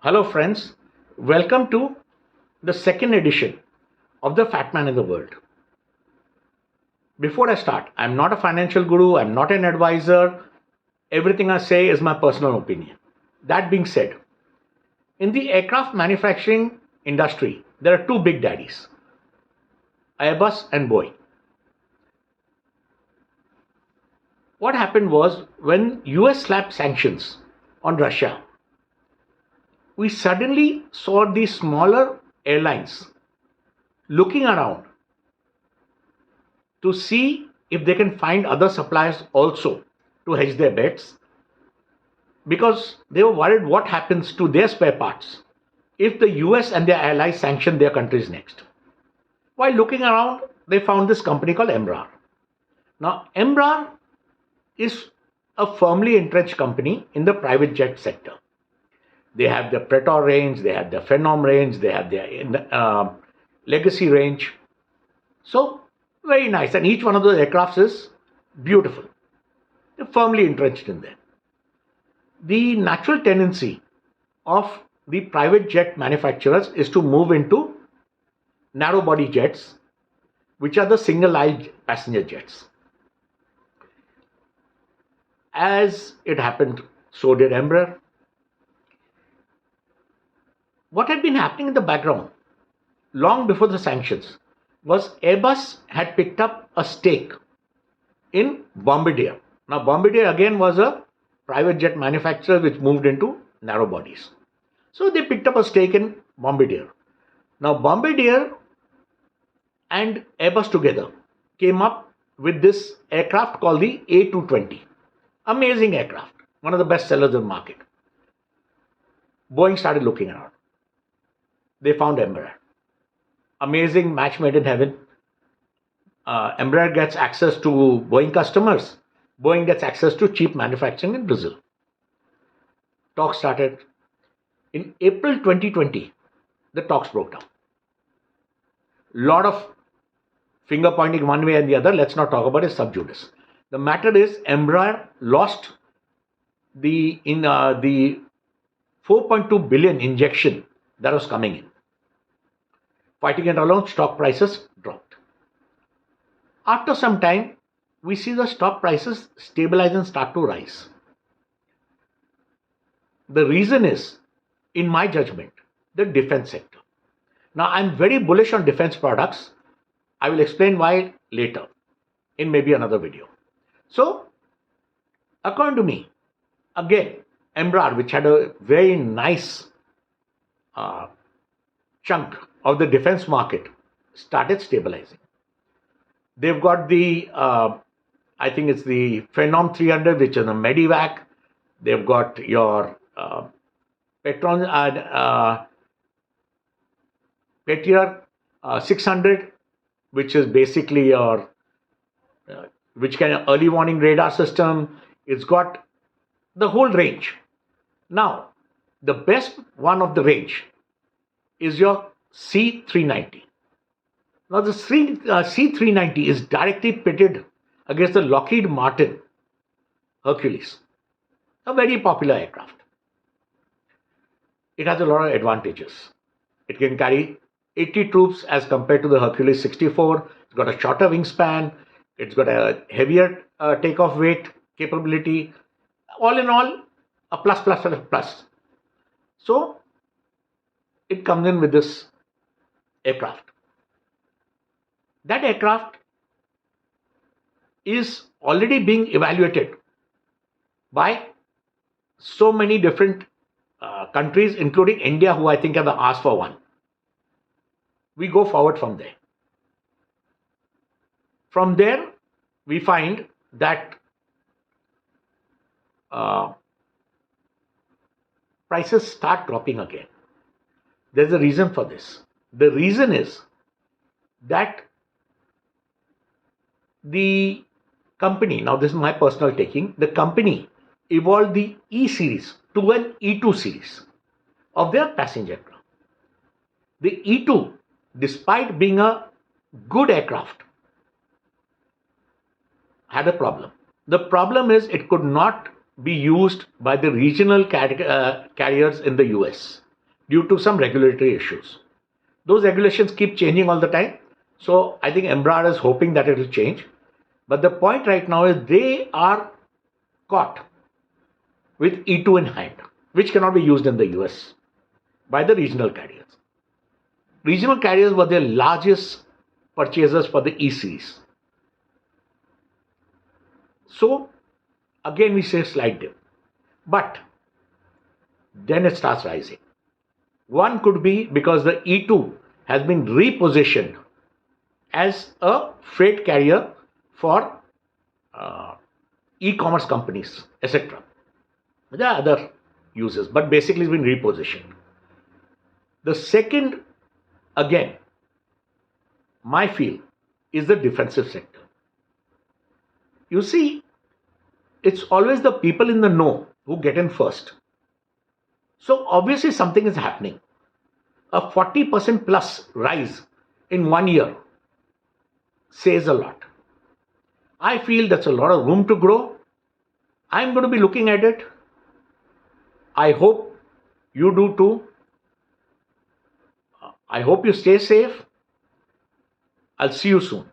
Hello, friends. Welcome to the second edition of the Fat Man in the World. Before I start, I'm not a financial guru, I'm not an advisor. Everything I say is my personal opinion. That being said, in the aircraft manufacturing industry, there are two big daddies, Airbus and Boeing. What happened was when US slapped sanctions on Russia, we suddenly saw these smaller airlines looking around to see if they can find other suppliers also to hedge their bets, because they were worried what happens to their spare parts if the US and their allies sanction their countries next. While looking around, they found this company called Embraer. Now, Embraer is a firmly entrenched company in the private jet sector. They have the Praetor range, they have the Phenom range, they have their Legacy range. So, very nice. And each one of those aircrafts is beautiful. They're firmly entrenched in there. The natural tendency of the private jet manufacturers is to move into narrow body jets, which are the single aisle passenger jets. As it happened, so did Embraer. What had been happening in the background long before the sanctions was Airbus had picked up a stake in Bombardier. Now, Bombardier again was a private jet manufacturer which moved into narrow bodies. So they picked up a stake in Bombardier. Now, Bombardier and Airbus together came up with this aircraft called the A220. Amazing aircraft, one of the best sellers in the market. Boeing started looking around. They found Embraer. Amazing match made in heaven. Embraer gets access to Boeing customers. Boeing gets access to cheap manufacturing in Brazil. Talks started. In April 2020, the talks broke down. Lot of finger pointing one way and the other. Let's not talk about it, sub judice. The matter is, Embraer lost the 4.2 billion injection that was coming in. Fighting it alone, stock prices dropped. After some time, we see the stock prices stabilize and start to rise. The reason is, in my judgment, the defense sector. Now, I'm very bullish on defense products. I will explain why later in maybe another video. So, according to me, again, Embraer, which had a very nice chunk of the defense market, started stabilizing. They've got the, I think it's the Phenom 300, which is a Medivac. They've got your Petron, Petier 600, which is basically your, which can early warning radar system. It's got the whole range. Now, the best one of the range is your C390. Now, the C390 is directly pitted against the Lockheed Martin Hercules, a very popular aircraft. It has a lot of advantages. It can carry 80 troops as compared to the Hercules 64. It's got a shorter wingspan. It's got a heavier takeoff weight capability. All in all, a plus, plus, plus, plus. So, it comes in with this aircraft. That aircraft is already being evaluated by so many different countries, including India, who I think have asked for one. We go forward from there. From there, we find that prices start dropping again. There's a reason for this. The reason is that the company, now this is my personal taking, the company evolved the E series to an E2 series of their passenger aircraft. The E2, despite being a good aircraft, had a problem. The problem is it could not be used by the regional carriers in the US. due to some regulatory issues. Those regulations keep changing all the time. So I think Embraer is hoping that it will change. But the point right now is they are caught with E2 in hand, which cannot be used in the US by the regional carriers. Regional carriers were their largest purchasers for the E series. So again, we say slight dip. But then it starts rising. One could be because the E2 has been repositioned as a freight carrier for e-commerce companies, etc. There are other uses, but basically it's been repositioned. The second, again, my feel, is the defensive sector. You see, it's always the people in the know who get in first. So obviously something is happening. A 40% plus rise in 1 year says a lot. I feel that's a lot of room to grow. I'm going to be looking at it. I hope you do too. I hope you stay safe. I'll see you soon.